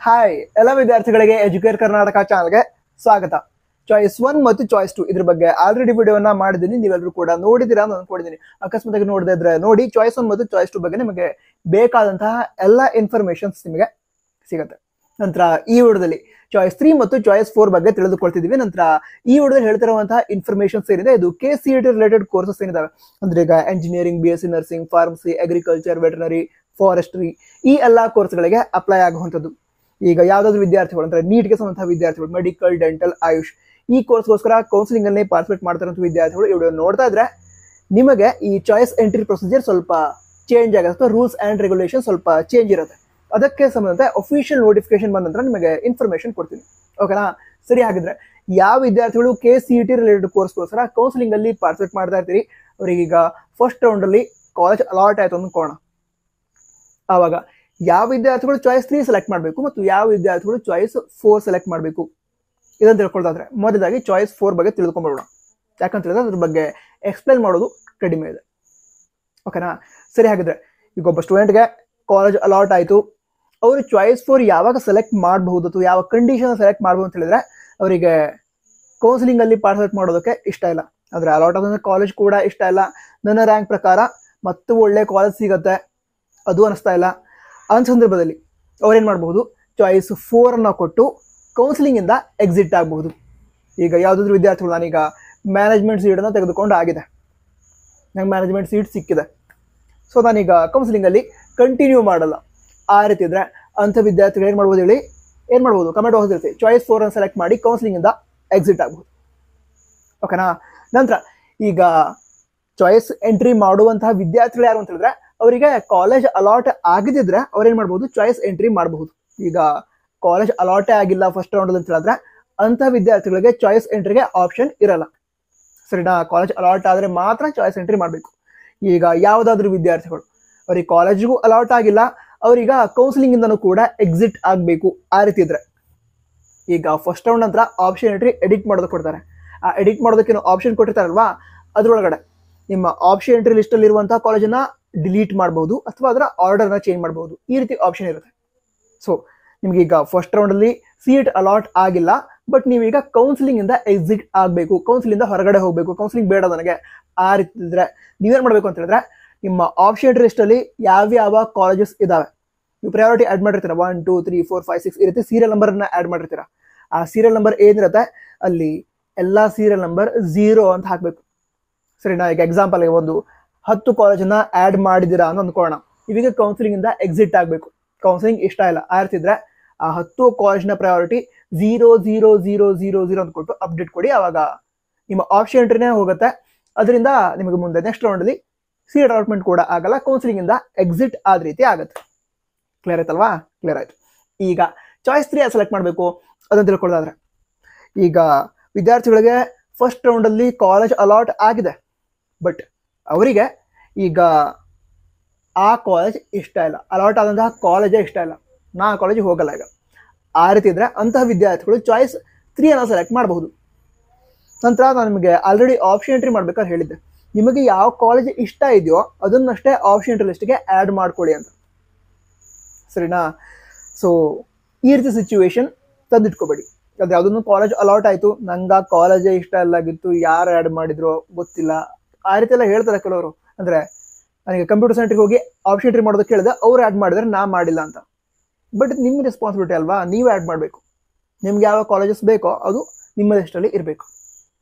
Hi ಎಲ್ಲ ವಿದ್ಯಾರ್ಥಿಗಳಿಗೆ Educare Karnataka ಚಾನಲ್ಗೆ ಸ್ವಾಗತ. ಚಾಯ್ಸ್ 1 ಮತ್ತು ಚಾಯ್ಸ್ 2 ಇದ್ರ ಬಗ್ಗೆ ಆಲ್ರೆಡಿ ವಿಡಿಯೋನ ಮಾಡಿದ್ದೀನಿ, ನೀವೆಲ್ಲರೂ ಕೂಡ ನೋಡಿದ್ದೀರಾ ಅಂತ ಅನ್ಕೊಂಡಿದ್ದೀನಿ. ಅಕಸ್ಮಾತ್ ಆಗಿ ನೋಡದೇ ಇದ್ರೆ ನೋಡಿ, ಚಾಯ್ಸ್ 1 ಮತ್ತು ಚಾಯ್ಸ್ 2 ಬಗ್ಗೆ ನಿಮಗೆ ಬೇಕಾದಂತಹ ಎಲ್ಲ ಇನ್ಫಾರ್ಮೇಶನ್ಸ್ ನಿಮಗೆ ಸಿಗುತ್ತೆ. ನಂತರ ಈ ವಿಡಿಯೋದಲ್ಲಿ ಚಾಯ್ಸ್ 3 ಮತ್ತು ಚಾಯ್ಸ್ 4 ಬಗ್ಗೆ ತಿಳಿದುಕೊಳ್ತಿದ್ದೀವಿ. ನಂತರ ಈ ವಿಡಿಯೋದಲ್ಲಿ ಹೇಳ್ತಿರುವಂತಹ ಇನ್ಫಾರ್ಮೇಶನ್ಸ್ ಏನಿದೆ ಇದು KCET ರಿಲೇಟೆಡ್ ಕೋರ್ಸಸ್ ಏನಿದಾವೆ ಅಂದ್ರೆ ಈಗ engineering, BSc nursing, pharmacy, agriculture, veterinary, forestry ಈ ಎಲ್ಲಾ ಕೋರ್ಸ್ಗಳಿಗೆ ಅಪ್ಲೈ ಆಗುವಂಥದ್ದು. ಈಗ ಯಾವ್ದಾದ್ರು ವಿದ್ಯಾರ್ಥಿಗಳು ಅಂದ್ರೆ ನೀಟ್ಗೆ ಸಂಬಂಧ ವಿದ್ಯಾರ್ಥಿಗಳು, ಮೆಡಿಕಲ್, ಡೆಂಟಲ್, ಆಯುಷ್ ಈ ಕೋರ್ಸ್ಗೋಸ್ಕರ ಕೌನ್ಸಿಲಿಂಗ್ ಅಲ್ಲಿ ಪಾರ್ಟಿಸಿಪೇಟ್ ಮಾಡ್ತಾರಂತ ವಿದ್ಯಾರ್ಥಿಗಳು ಈ ವಿಡಿಯೋ ನೋಡ್ತಾ ಇದ್ರೆ ನಿಮಗೆ ಈ ಚಾಯ್ಸ್ ಎಂಟ್ರಿ ಪ್ರೊಸೀಜರ್ ಸ್ವಲ್ಪ ಚೇಂಜ್ ಆಗುತ್ತೆ, ರೂಲ್ಸ್ ಅಂಡ್ ರೆಗ್ಯುಲೇಷನ್ ಸ್ವಲ್ಪ ಚೇಂಜ್ ಇರುತ್ತೆ. ಅದಕ್ಕೆ ಸಂಬಂಧ ಅಫಿಷಿಯಲ್ ನೋಟಿಫಿಕೇಶನ್ ಬಂದ ನಂತರ ನಿಮಗೆ ಇನ್ಫಾರ್ಮೇಶನ್ ಕೊಡ್ತೀನಿ, ಓಕೆನಾ? ಸರಿ, ಹಾಗಿದ್ರೆ ಯಾವ ವಿದ್ಯಾರ್ಥಿಗಳು KCET ರಿಲೇಟೆಡ್ ಕೋರ್ಸ್ಗೋಸ್ಕರ ಕೌನ್ಸಿಲಿಂಗ್ ಅಲ್ಲಿ ಪಾರ್ಟಿಸಿಪೇಟ್ ಮಾಡ್ತಾ ಇರ್ತೀರಿ, ಅವರಿಗೆ ಈಗ ಫಸ್ಟ್ ರೌಂಡ್ ಅಲ್ಲಿ ಕಾಲೇಜ್ ಅಲಾಟ್ ಆಯ್ತು ಅಂದ್ಕೋಣ. ಆವಾಗ ಯಾವ ವಿದ್ಯಾರ್ಥಿಗಳು ಚಾಯ್ಸ್ 3 ಸೆಲೆಕ್ಟ್ ಮಾಡಬೇಕು ಮತ್ತು ಯಾವ ವಿದ್ಯಾರ್ಥಿಗಳು ಚಾಯ್ಸ್ 4 ಸೆಲೆಕ್ಟ್ ಮಾಡಬೇಕು ಇದನ್ನು ತಿಳ್ಕೊಳ್ತಾದ್ರೆ ಮೊದಲಾಗಿ ಚಾಯ್ಸ್ 4 ಬಗ್ಗೆ ತಿಳ್ಕೊಂಡ್ಬಿಡೋಣ. ಯಾಕಂತ ಹೇಳಿದ್ರೆ ಅದ್ರ ಬಗ್ಗೆ ಎಕ್ಸ್ಪ್ಲೈನ್ ಮಾಡೋದು ಕಡಿಮೆ ಇದೆ, ಓಕೆನಾ? ಸರಿ, ಹಾಗಿದ್ರೆ ಈಗ ಒಬ್ಬ ಸ್ಟೂಡೆಂಟ್ಗೆ ಕಾಲೇಜ್ ಅಲಾಟ್ ಆಯಿತು, ಅವರು ಚಾಯ್ಸ್ 4 ಯಾವಾಗ ಸೆಲೆಕ್ಟ್ ಮಾಡಬಹುದು ಅಥವಾ ಯಾವ ಕಂಡೀಷನ್ ಸೆಲೆಕ್ಟ್ ಮಾಡಬಹುದು ಅಂತ ಹೇಳಿದ್ರೆ ಅವರಿಗೆ ಕೌನ್ಸಿಲಿಂಗ್ ಅಲ್ಲಿ ಪಾರ್ಟಿಸಿಪೇಟ್ ಮಾಡೋದಕ್ಕೆ ಇಷ್ಟ ಇಲ್ಲ, ಅಂದ್ರೆ ಅಲಾಟ್ ಆದ ಕಾಲೇಜ್ ಕೂಡ ಇಷ್ಟ ಇಲ್ಲ, ನನ್ನ ರ್ಯಾಂಕ್ ಪ್ರಕಾರ ಮತ್ತು ಒಳ್ಳೆ ಕಾಲೇಜ್ ಸಿಗತ್ತೆ ಅದು ಅನಿಸ್ತಾ ಇಲ್ಲ. ಅಂತ ಸಂದರ್ಭದಲ್ಲಿ ಅವ್ರೇನ್ ಮಾಡಬಹುದು, ಚಾಯ್ಸ್ 4 ಅನ್ನ ಕೊಟ್ಟು ಕೌನ್ಸಿಲಿಂಗ್ ಇಂದ ಎಕ್ಸಿಟ್ ಆಗಬಹುದು. ಈಗ ಯಾವುದಾದ್ರು ವಿದ್ಯಾರ್ಥಿಗಳು ನಾನೀಗ ಮ್ಯಾನೇಜ್ಮೆಂಟ್ ಸೀಟ್ ಅನ್ನ ತೆಗೆದುಕೊಂಡು ಆಗಿದೆ, ನಂಗೆ ಮ್ಯಾನೇಜ್ಮೆಂಟ್ ಸೀಟ್ ಸಿಕ್ಕಿದೆ, ಸೊ ನಾನೀಗ ಕೌನ್ಸಿಲಿಂಗ್ ಅಲ್ಲಿ ಕಂಟಿನ್ಯೂ ಮಾಡಲ್ಲ, ಆ ರೀತಿ ಇದ್ರೆ ಅಂಥ ವಿದ್ಯಾರ್ಥಿಗಳು ಏನು ಮಾಡ್ಬೋದು ಹೇಳಿ, ಏನು ಮಾಡ್ಬೋದು ಕಮೆಂಟ್ ಬಾಕ್ಸ್ ಇರುತ್ತೆ, ಚಾಯ್ಸ್ 4 ಅನ್ನು ಸೆಲೆಕ್ಟ್ ಮಾಡಿ ಕೌನ್ಸಿಲಿಂಗ್ ಇಂದ ಎಕ್ಸಿಟ್ ಆಗಬಹುದು, ಓಕೆನಾ? ನಂತರ ಈಗ ಚಾಯ್ಸ್ ಎಂಟ್ರಿ ಮಾಡುವಂತಹ ವಿದ್ಯಾರ್ಥಿಗಳು ಯಾರು ಅಂತ ಹೇಳಿದ್ರೆ ಅವರಿಗೆ ಕಾಲೇಜ್ ಅಲಾಟ್ ಆಗಿದ್ರೆ ಅವ್ರೇನ್ ಮಾಡ್ಬೋದು, ಚಾಯ್ಸ್ ಎಂಟ್ರಿ ಮಾಡಬಹುದು. ಈಗ ಕಾಲೇಜ್ ಅಲಾಟೇ ಆಗಿಲ್ಲ ಫಸ್ಟ್ ರೌಂಡ್ ಅಂತ ಹೇಳಿದ್ರೆ ಅಂತಹ ವಿದ್ಯಾರ್ಥಿಗಳಿಗೆ ಚಾಯ್ಸ್ ಎಂಟ್ರಿಗೆ ಆಪ್ಷನ್ ಇರಲ್ಲ, ಸರಿನಾ? ಕಾಲೇಜ್ ಅಲಾಟ್ ಆದ್ರೆ ಮಾತ್ರ ಚಾಯ್ಸ್ ಎಂಟ್ರಿ ಮಾಡಬೇಕು. ಈಗ ಯಾವುದಾದ್ರೂ ವಿದ್ಯಾರ್ಥಿಗಳು ಅವ್ರಿಗೆ ಕಾಲೇಜಿಗೂ ಅಲಾಟ್ ಆಗಿಲ್ಲ, ಅವ್ರೀಗ ಕೌನ್ಸಿಲಿಂಗ್ ಇಂದನೂ ಕೂಡ ಎಕ್ಸಿಟ್ ಆಗಬೇಕು, ಆ ರೀತಿ ಇದ್ರೆ ಈಗ ಫಸ್ಟ್ ರೌಂಡ್ ನಂತರ ಆಪ್ಷನ್ ಎಂಟ್ರಿ ಎಡಿಟ್ ಮಾಡೋದಕ್ಕೆ ಕೊಡ್ತಾರೆ. ಆ ಎಡಿಟ್ ಮಾಡೋದಕ್ಕೆ ಆಪ್ಷನ್ ಕೊಟ್ಟಿರ್ತಾರಲ್ವಾ, ಅದ್ರೊಳಗಡೆ ನಿಮ್ಮ ಆಪ್ಷನ್ ಎಂಟ್ರಿ ಲಿಸ್ಟ್ ಅಲ್ಲಿ ಇರುವಂತಹ ಕಾಲೇಜನ್ನ ಡಿಲೀಟ್ ಮಾಡಬಹುದು ಅಥವಾ ಅದರ ಆರ್ಡರ್ನ ಚೇಂಜ್ ಮಾಡಬಹುದು, ಈ ರೀತಿ ಆಪ್ಷನ್ ಇರುತ್ತೆ. ಸೊ ನಿಮ್ಗೆ ಈಗ ಫಸ್ಟ್ ರೌಂಡ್ ಅಲ್ಲಿ ಸೀಟ್ ಅಲಾಟ್ ಆಗಿಲ್ಲ, ಬಟ್ ನೀವೀಗ ಕೌನ್ಸಿಲಿಂಗ್ ಇಂದ ಎಕ್ಸಿಟ್ ಆಗಬೇಕು, ಕೌನ್ಸಿಲಿಂಗ್ ಇಂದ ಹೊರಗಡೆ ಹೋಗಬೇಕು, ಕೌನ್ಸಿಲಿಂಗ್ ಬೇಡ ನನಗೆ, ಆ ರೀತಿ ಇದ್ರೆ ನೀವೇನ್ ಮಾಡಬೇಕು ಅಂತ ಹೇಳಿದ್ರೆ ನಿಮ್ಮ ಆಪ್ಷನ್ ಎಂಟ್ರಿ ಲಿಸ್ಟ್ ಅಲ್ಲಿ ಯಾವ ಕಾಲೇಜಸ್ ಇದಾವೆ ನೀವು ಪ್ರಯಾರಿಟಿ ಆಡ್ ಮಾಡಿರ್ತೀರಾ, 1 2 3 4 5 6 ಈ ರೀತಿ ಸೀರಿಯಲ್ ನಂಬರ್ ಅನ್ನ ಆಡ್ ಮಾಡಿರ್ತೀರಾ. ಆ ಸೀರಿಯಲ್ ನಂಬರ್ ಏನಿರುತ್ತೆ ಅಲ್ಲಿ ಎಲ್ಲಾ ಸೀರಿಯಲ್ ನಂಬರ್ 0 ಅಂತ ಹಾಕ್ಬೇಕು, ಸರಿನಾ? ಈಗ ಎಕ್ಸಾಂಪಲ್ ಒಂದು 10 ಕಾಲೇಜನ್ನ ಆಡ್ ಮಾಡಿದಿರಾ ಅಂತ ಅಂದ್ಕೊಳ್ಳೋಣ, ಇವೀಗ ಕೌನ್ಸಿಲಿಂಗ್ ಇಂದ ಎಕ್ಸಿಟ್ ಆಗಬೇಕು, ಕೌನ್ಸಿಲಿಂಗ್ ಇಷ್ಟ ಇಲ್ಲ, ಆ ರೀತಿ ಇದ್ರೆ ಆ 10 ಕಾಲೇಜ್ನ ಪ್ರಯಾರಿಟಿ 0 0 0 0 0 ಅಂತ ಕೊಟ್ಟು ಅಪ್ಡೇಟ್ ಕೊಡಿ, ಅವಾಗ ನಿಮ್ಮ ಆಪ್ಷನ್ ಎಂಟ್ರಿನೇ ಹೋಗುತ್ತೆ. ಅದರಿಂದ ನಿಮಗೆ ಮುಂದೆ ನೆಕ್ಸ್ಟ್ ರೌಂಡ್ ಅಲ್ಲಿ ಸೀಟ್ ಅಲಾಟ್ಮೆಂಟ್ ಕೂಡ ಆಗಲ್ಲ, ಕೌನ್ಸಿಲಿಂಗ್ ಇಂದ ಎಕ್ಸಿಟ್ ಆದ ರೀತಿ ಆಗುತ್ತೆ. ಕ್ಲಿಯರ್ ಆಯ್ತಲ್ವಾ? ಕ್ಲಿಯರ್ ಆಯ್ತು. ಈಗ ಚಾಯ್ಸ್ 3 ಸೆಲೆಕ್ಟ್ ಮಾಡಬೇಕು ಅದನ್ನು ತಿಳ್ಕೊಳ್ಳೋದಾದ್ರೆ ಈಗ ವಿದ್ಯಾರ್ಥಿಗಳಿಗೆ ಫಸ್ಟ್ ರೌಂಡ್ ಅಲ್ಲಿ ಕಾಲೇಜ್ ಅಲಾಟ್ ಆಗಿದೆ, ಬಟ್ ಅವರಿಗೆ ಈಗ ಆ ಕಾಲೇಜ್ ಇಷ್ಟ ಇಲ್ಲ, ಅಲಾಟ್ ಆದಂತಹ ಕಾಲೇಜೇ ಇಷ್ಟ ಇಲ್ಲ, ನಾ ಆ ಕಾಲೇಜಿಗೆ ಹೋಗಲ್ಲ ಈಗ, ಆ ರೀತಿ ಇದ್ರೆ ಅಂತಹ ವಿದ್ಯಾರ್ಥಿಗಳು ಚಾಯ್ಸ್ 3 ಅನ್ನ ಸೆಲೆಕ್ಟ್ ಮಾಡಬಹುದು. ನಂತರ ನಾನು ನಿಮಗೆ ಆಲ್ರೆಡಿ ಆಪ್ಷನ್ ಎಂಟ್ರಿ ಮಾಡ್ಬೇಕಾದ್ರೆ ಹೇಳಿದ್ದೆ, ನಿಮಗೆ ಯಾವ ಕಾಲೇಜ್ ಇಷ್ಟ ಇದೆಯೋ ಅದನ್ನಷ್ಟೇ ಆಪ್ಷನ್ ಎಂಟ್ರಿ ಲಿಸ್ಟ್ಗೆ ಆ್ಯಡ್ ಮಾಡ್ಕೊಳ್ಳಿ ಅಂತ, ಸರಿನಾ? ಸೊ ಈ ರೀತಿ ಸಿಚುವೇಶನ್ ತಂದಿಟ್ಕೋಬೇಡಿ. ಅದು ಯಾವುದನ್ನು ಕಾಲೇಜ್ ಅಲಾಟ್ ಆಯಿತು, ನಂಗೆ ಆ ಕಾಲೇಜೇ ಇಷ್ಟ ಇಲ್ಲಾಗಿತ್ತು, ಯಾರು ಆ್ಯಡ್ ಮಾಡಿದ್ರು ಗೊತ್ತಿಲ್ಲ, ಆ ರೀತಿ ಎಲ್ಲ ಹೇಳ್ತಾರೆ ಕೆಲವರು. ಅಂದರೆ ನನಗೆ ಕಂಪ್ಯೂಟರ್ ಸೆಂಟ್ರಿಗೆ ಹೋಗಿ ಆಪ್ಷನ್ ಎಂಟ್ರಿ ಮಾಡೋದಕ್ಕೆ ಹೇಳಿದೆ, ಅವ್ರು ಆ್ಯಡ್ ಮಾಡಿದ್ರೆ ನಾ ಮಾಡಿಲ್ಲ ಅಂತ. ಬಟ್ ನಿಮ್ಮ ರೆಸ್ಪಾನ್ಸಿಬಿಲಿಟಿ ಅಲ್ವಾ, ನೀವು ಆ್ಯಡ್ ಮಾಡಬೇಕು, ನಿಮ್ಗೆ ಯಾವ ಕಾಲೇಜಸ್ ಬೇಕೋ ಅದು ನಿಮ್ಮ ಲಿಸ್ಟಲ್ಲಿ ಇರಬೇಕು.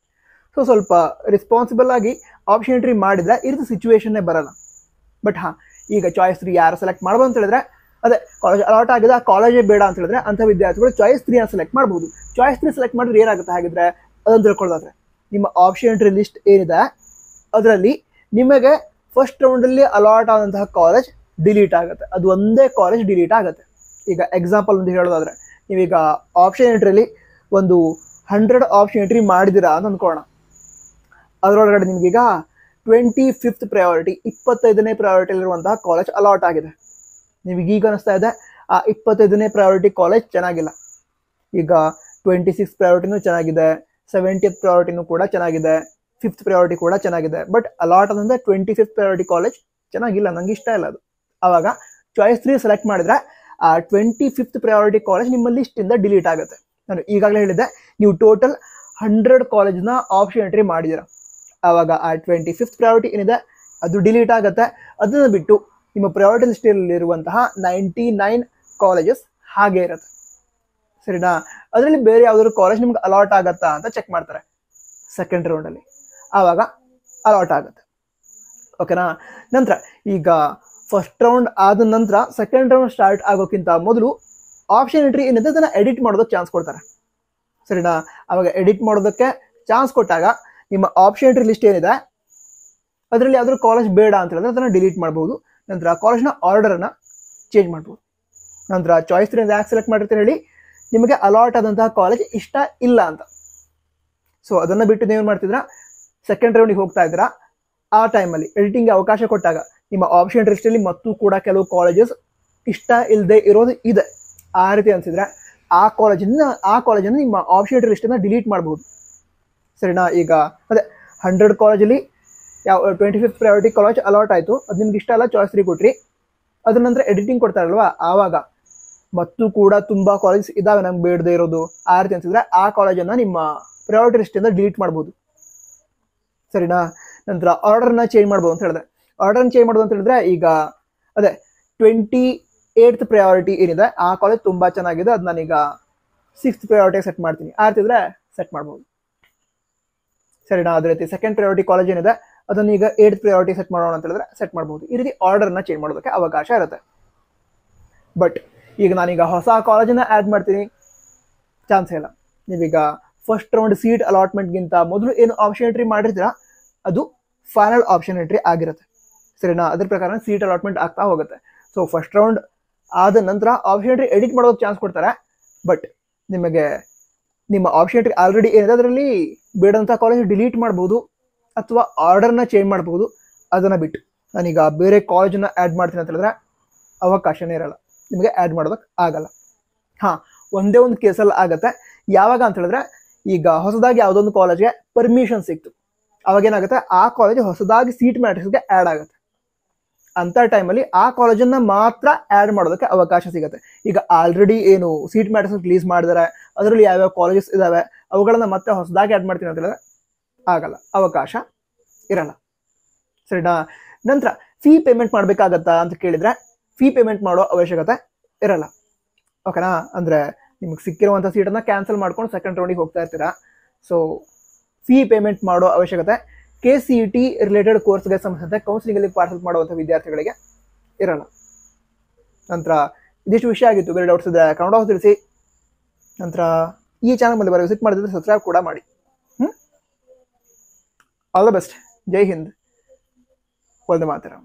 ಸೊ ಸ್ವಲ್ಪ ರೆಸ್ಪಾನ್ಸಿಬಲ್ ಆಗಿ ಆಪ್ಷನ್ ಎಂಟ್ರಿ ಮಾಡಿದ್ರೆ ಈ ರೀತಿ ಸಿಚುವೇಶನ್ನೇ ಬರಲ್ಲ. ಬಟ್ ಹಾಂ, ಈಗ ಚಾಯ್ಸ್ 3 ಯಾರು ಸೆಲೆಕ್ಟ್ ಮಾಡ್ಬೋದು ಅಂತ ಹೇಳಿದ್ರೆ ಅದೇ ಕಾಲೇಜ್ ಅಲಾಟ್ ಆಗಿದೆ, ಆ ಕಾಲೇಜೇ ಬೇಡ ಅಂತ ಹೇಳಿದ್ರೆ ಅಂಥ ವಿದ್ಯಾರ್ಥಿಗಳು ಚಾಯ್ಸ್ 3 ಅನ್ನು ಸೆಲೆಕ್ಟ್ ಮಾಡ್ಬೋದು. ಚಾಯ್ಸ್ 3 ಸೆಲೆಕ್ಟ್ ಮಾಡಿದ್ರೆ ಏನಾಗುತ್ತೆ ಹಾಗಿದ್ರೆ ಅದನ್ನು ತಿಳ್ಕೊಳ್ಳೋದಾದ್ರೆ ನಿಮ್ಮ ಆಪ್ಷನ್ ಎಂಟ್ರಿ ಲಿಸ್ಟ್ ಏನಿದೆ ಅದರಲ್ಲಿ ನಿಮಗೆ ಫಸ್ಟ್ ರೌಂಡಲ್ಲಿ ಅಲಾಟ್ ಆದಂತಹ ಕಾಲೇಜ್ ಡಿಲೀಟ್ ಆಗುತ್ತೆ, ಅದು ಒಂದೇ ಕಾಲೇಜ್ ಡಿಲೀಟ್ ಆಗುತ್ತೆ. ಈಗ ಎಕ್ಸಾಂಪಲ್ ಒಂದು ಹೇಳೋದಾದ್ರೆ ನೀವೀಗ ಆಪ್ಷನ್ ಎಂಟ್ರಿಯಲ್ಲಿ ಒಂದು 100 ಆಪ್ಷನ್ ಎಂಟ್ರಿ ಮಾಡಿದ್ದೀರಾ ಅಂತ ಅಂದ್ಕೊಳ್ಳೋಣ, ಅದರೊಳಗಡೆ ನಿಮಗೀಗ 25th ಪ್ರಯಾರಿಟಿ 25ನೇ ಪ್ರಯಾರಿಟಿಯಲ್ಲಿರುವಂತಹ ಕಾಲೇಜ್ ಅಲಾಟ್ ಆಗಿದೆ. ನಿಮಗೀಗ ಅನಿಸ್ತಾ ಇದೆ ಆ 25ನೇ ಪ್ರಯಾರಿಟಿ ಕಾಲೇಜ್ ಚೆನ್ನಾಗಿಲ್ಲ, ಈಗ 26th ಪ್ರಯಾರಿಟಿನೂ ಚೆನ್ನಾಗಿದೆ, 70th ಪ್ರಯಾರಿಟಿನೂ ಕೂಡ ಚೆನ್ನಾಗಿದೆ, 5th ಪ್ರಯಾರಿಟಿ ಕೂಡ ಚೆನ್ನಾಗಿದೆ, ಬಟ್ ಅಲಾಟ್ ಅಂದ್ರೆ 25th ಪ್ರಯಾರಿಟಿ ಕಾಲೇಜ್ ಚೆನ್ನಾಗಿಲ್ಲ, ನಂಗೆ ಇಷ್ಟ ಇಲ್ಲ ಅದು. ಆವಾಗ ಚಾಯ್ಸ್ 3 ಸೆಲೆಕ್ಟ್ ಮಾಡಿದ್ರೆ ಆ 25th ಪ್ರಯಾರಿಟಿ ಕಾಲೇಜ್ ನಿಮ್ಮ ಲಿಸ್ಟಿಂದ ಡಿಲೀಟ್ ಆಗುತ್ತೆ. ನಾನು ಈಗಾಗಲೇ ಹೇಳಿದ್ದೆ, ನೀವು ಟೋಟಲ್ 100 ಕಾಲೇಜ್ನ ಆಪ್ಷನ್ ಎಂಟ್ರಿ ಮಾಡಿದ್ದೀರಾ, ಆವಾಗ ಆ 25th ಪ್ರಯಾರಿಟಿ ಏನಿದೆ ಅದು ಡಿಲೀಟ್ ಆಗುತ್ತೆ. ಅದನ್ನು ಬಿಟ್ಟು ನಿಮ್ಮ ಪ್ರಯಾರಿಟಿ ಲಿಸ್ಟಲ್ಲಿರುವಂತಹ 99 ಕಾಲೇಜಸ್ ಹಾಗೆ ಇರುತ್ತೆ, ಸರಿನಾ? ಅದರಲ್ಲಿ ಬೇರೆ ಯಾವ್ದಾದ್ರು ಕಾಲೇಜ್ ನಿಮ್ಗೆ ಅಲಾಟ್ ಆಗತ್ತಾ ಅಂತ ಚೆಕ್ ಮಾಡ್ತಾರೆ ಸೆಕೆಂಡ್ ರೌಂಡಲ್ಲಿ, ಆವಾಗ ಅಲಾಟ್ ಆಗುತ್ತೆ. ಓಕೆನಾ? ನಂತರ ಈಗ ಫಸ್ಟ್ ರೌಂಡ್ ಆದ ನಂತರ ಸೆಕೆಂಡ್ ರೌಂಡ್ ಸ್ಟಾರ್ಟ್ ಆಗೋಕ್ಕಿಂತ ಮೊದಲು ಆಪ್ಷನ್ ಎಂಟ್ರಿ ಏನಿದೆ ಅದನ್ನು ಎಡಿಟ್ ಮಾಡೋದಕ್ಕೆ ಚಾನ್ಸ್ ಕೊಡ್ತಾರೆ, ಸರಿನಾ? ಅವಾಗ ಎಡಿಟ್ ಮಾಡೋದಕ್ಕೆ ಚಾನ್ಸ್ ಕೊಟ್ಟಾಗ ನಿಮ್ಮ ಆಪ್ಷನ್ ಎಂಟ್ರಿ ಲಿಸ್ಟ್ ಏನಿದೆ ಅದರಲ್ಲಿ ಯಾವ್ದಾದ್ರು ಕಾಲೇಜ್ ಬೇಡ ಅಂತ ಹೇಳಿದ್ರೆ ಅದನ್ನು ಡಿಲೀಟ್ ಮಾಡ್ಬೋದು. ನಂತರ ಕಾಲೇಜ್ನ ಆರ್ಡರನ್ನು ಚೇಂಜ್ ಮಾಡ್ಬೋದು. ನಂತರ ಚಾಯ್ಸ್ 3 ಯಾಕೆ ಸೆಲೆಕ್ಟ್ ಮಾಡಿರ್ತೀರಿ ಹೇಳಿ, ನಿಮಗೆ ಅಲಾಟ್ ಆದಂತಹ ಕಾಲೇಜ್ ಇಷ್ಟ ಇಲ್ಲ ಅಂತ. ಸೊ ಅದನ್ನು ಬಿಟ್ಟು ನೀವೇನು ಮಾಡ್ತಿದ್ದೀರಾ, ಸೆಕೆಂಡ್ ರೌಂಡಿಗೆ ಹೋಗ್ತಾ ಇದ್ದೀರಾ, ಆ ಟೈಮಲ್ಲಿ ಎಡಿಟಿಂಗ್ಗೆ ಅವಕಾಶ ಕೊಟ್ಟಾಗ ನಿಮ್ಮ ಆಪ್ಷನ್ ಲಿಸ್ಟಲ್ಲಿ ಮತ್ತು ಕೂಡ ಕೆಲವು ಕಾಲೇಜಸ್ ಇಷ್ಟ ಇಲ್ಲದೆ ಇರೋದು ಇದೆ, ಆ ರೀತಿ ಅನಿಸಿದ್ರೆ ಆ ಕಾಲೇಜನ್ನು ನಿಮ್ಮ ಆಪ್ಷನ್ ಲಿಸ್ಟನ್ನು ಡಿಲೀಟ್ ಮಾಡ್ಬೋದು, ಸರಿನಾ? ಈಗ ಅದೇ 100 ಕಾಲೇಜಲ್ಲಿ ಯಾವ 25th ಪ್ರಯಾರಿಟಿ ಕಾಲೇಜ್ ಅಲಾಟ್ ಆಯಿತು, ಅದು ನಿಮ್ಗೆ ಇಷ್ಟ ಅಲ್ಲ, ಚಾಯ್ಸ್ 3 ಕೊಟ್ರಿ, ಅದ್ರ ನಂತರ ಎಡಿಟಿಂಗ್ ಕೊಡ್ತಾರಲ್ವಾ, ಆವಾಗ ಮತ್ತು ಕೂಡ ತುಂಬ ಕಾಲೇಜಸ್ ಇದಾವೆ ನಮ್ಗೆ ಬೇಡದೇ ಇರೋದು, ಆ ರೀತಿ ಅನಿಸಿದ್ರೆ ಆ ಕಾಲೇಜನ್ನು ನಿಮ್ಮ ಪ್ರಯಾರಿಟಿ ಲಿಸ್ಟಿಂದ ಡಿಲೀಟ್ ಮಾಡ್ಬೋದು, ಸರಿನಾ? ನಂತರ ಆರ್ಡರ್ನ ಚೇಂಜ್ ಮಾಡ್ಬೋದು ಅಂತ ಹೇಳಿದ್ರೆ, ಆರ್ಡರ್ನ ಚೇಂಜ್ ಮಾಡೋದು ಅಂತ ಹೇಳಿದ್ರೆ ಈಗ ಅದೇ 28th ಪ್ರಯಾರಿಟಿ ಏನಿದೆ ಆ ಕಾಲೇಜ್ ತುಂಬ ಚೆನ್ನಾಗಿದೆ, ಅದು ನಾನೀಗ 6th ಪ್ರಯಾರಿಟಿಗೆ ಸೆಟ್ ಮಾಡ್ತೀನಿ, ಆ ರೀತಿ ಇದ್ರೆ ಸೆಟ್ ಮಾಡ್ಬೋದು, ಸರಿನಾ? ಅದೇ ರೀತಿ ಸೆಕೆಂಡ್ ಪ್ರಯಾರಿಟಿ ಕಾಲೇಜ್ ಏನಿದೆ ಅದನ್ನು ಈಗ 8th ಪ್ರಯಾರಿಟಿ ಸೆಟ್ ಮಾಡೋಣ ಅಂತ ಹೇಳಿದ್ರೆ ಸೆಟ್ ಮಾಡ್ಬೋದು. ಈ ರೀತಿ ಆರ್ಡರ್ನ ಚೇಂಜ್ ಮಾಡೋದಕ್ಕೆ ಅವಕಾಶ ಇರುತ್ತೆ. ಬಟ್ ಈಗ ನಾನೀಗ ಹೊಸ ಕಾಲೇಜನ್ನ ಆ್ಯಡ್ ಮಾಡ್ತೀನಿ, ಚಾನ್ಸ್ ಇಲ್ಲ. ನೀವೀಗ ಫಸ್ಟ್ ರೌಂಡ್ ಸೀಟ್ ಅಲಾಟ್ಮೆಂಟ್ಗಿಂತ ಮೊದಲು ಏನು ಆಪ್ಷನ್ ಎಂಟ್ರಿ ಮಾಡಿರ್ತೀರಾ ಅದು ಫೈನಲ್ ಆಪ್ಷನ್ ಎಂಟ್ರಿ ಆಗಿರುತ್ತೆ, ಸರಿನಾ? ಅದ್ರ ಪ್ರಕಾರ ಸೀಟ್ ಅಲಾಟ್ಮೆಂಟ್ ಆಗ್ತಾ ಹೋಗುತ್ತೆ. ಸೊ ಫಸ್ಟ್ ರೌಂಡ್ ಆದ ನಂತರ ಆಪ್ಷನ್ ಎಂಟ್ರಿ ಎಡಿಟ್ ಮಾಡೋದಕ್ಕೆ ಚಾನ್ಸ್ ಕೊಡ್ತಾರೆ, ಬಟ್ ನಿಮಗೆ ನಿಮ್ಮ ಆಪ್ಷನ್ ಎಂಟ್ರಿ ಆಲ್ರೆಡಿ ಏನಿದೆ ಅದರಲ್ಲಿ ಬೇಡಂಥ ಕಾಲೇಜ್ ಡಿಲೀಟ್ ಮಾಡ್ಬೋದು ಅಥವಾ ಆರ್ಡರ್ನ ಚೇಂಜ್ ಮಾಡ್ಬೋದು. ಅದನ್ನು ಬಿಟ್ಟು ನಾನೀಗ ಬೇರೆ ಕಾಲೇಜನ್ನು ಆ್ಯಡ್ ಮಾಡ್ತೀನಿ ಅಂತ ಹೇಳಿದ್ರೆ ಅವಕಾಶನೇ ಇರಲ್ಲ, ನಿಮಗೆ ಆ್ಯಡ್ ಮಾಡೋದಕ್ಕೆ ಆಗಲ್ಲ. ಹಾಂ, ಒಂದೇ ಒಂದು ಕೇಸಲ್ಲಿ ಆಗುತ್ತೆ, ಯಾವಾಗ ಅಂತ ಹೇಳಿದ್ರೆ ಈಗ ಹೊಸದಾಗಿ ಯಾವುದೊಂದು ಕಾಲೇಜ್ಗೆ ಪರ್ಮಿಷನ್ ಸಿಕ್ತು, ಅವಾಗ ಏನಾಗುತ್ತೆ, ಆ ಕಾಲೇಜ್ ಹೊಸದಾಗಿ ಸೀಟ್ ಮ್ಯಾಟ್ರಿಕ್ಸ್ಗೆ ಆ್ಯಡ್ ಆಗುತ್ತೆ. ಅಂಥ ಟೈಮಲ್ಲಿ ಆ ಕಾಲೇಜನ್ನು ಮಾತ್ರ ಆ್ಯಡ್ ಮಾಡೋದಕ್ಕೆ ಅವಕಾಶ ಸಿಗುತ್ತೆ. ಈಗ ಆಲ್ರೆಡಿ ಏನು ಸೀಟ್ ಮ್ಯಾಟ್ರಿಕ್ಸ್ ರಿಲೀಸ್ ಮಾಡಿದ್ದಾರೆ ಅದರಲ್ಲಿ ಯಾವ್ಯಾವ ಕಾಲೇಜಸ್ ಇದ್ದಾವೆ ಅವುಗಳನ್ನು ಮತ್ತೆ ಹೊಸದಾಗಿ ಆ್ಯಡ್ ಮಾಡ್ತೀನಿ ಅಂತ ಹೇಳಿದ್ರೆ ಆಗಲ್ಲ, ಅವಕಾಶ ಇರಲ್ಲ, ಸರಿನಾ? ನಂತರ ಫೀ ಪೇಮೆಂಟ್ ಮಾಡಬೇಕಾಗತ್ತಾ ಅಂತ ಕೇಳಿದರೆ ಫೀ ಪೇಮೆಂಟ್ ಮಾಡೋ ಅವಶ್ಯಕತೆ ಇರಲ್ಲ, ಓಕೆನಾ? ಅಂದರೆ ನಿಮಗೆ ಸಿಕ್ಕಿರುವಂಥ ಸೀಟನ್ನು ಕ್ಯಾನ್ಸಲ್ ಮಾಡ್ಕೊಂಡು ಸೆಕೆಂಡ್ ರೌಂಡಿಗೆ ಹೋಗ್ತಾ ಇರ್ತೀರಾ, ಸೊ ಫೀ ಪೇಮೆಂಟ್ ಮಾಡೋ ಅವಶ್ಯಕತೆ KCET ರಿಲೇಟೆಡ್ ಕೋರ್ಸ್ಗೆ ಸಂಬಂಧಿಸಿದಂತೆ ಕೌನ್ಸಿಲಿಂಗಲ್ಲಿ ಪಾರ್ಟಿಸಿಪೇಟ್ ಮಾಡುವಂಥ ವಿದ್ಯಾರ್ಥಿಗಳಿಗೆ ಇರಲ್ಲ. ನಂತರ ಇದಿಷ್ಟು ವಿಷಯ ಆಗಿತ್ತು. ಬೇರೆ ಡೌಟ್ಸ್ ಇದ್ದರೆ ಕನ್ನಡ ತಿಳಿಸಿ. ನಂತರ ಈ ಚಾನಲ್ ಮುಂದೆ ಬರೋ ವಿಸಿಟ್ ಮಾಡಿದ್ರೆ ಸಬ್ಸ್ಕ್ರೈಬ್ ಕೂಡ ಮಾಡಿ. All the best. ಜೈ ಹಿಂದ್. ವಂದೇ ಮಾತರಂ.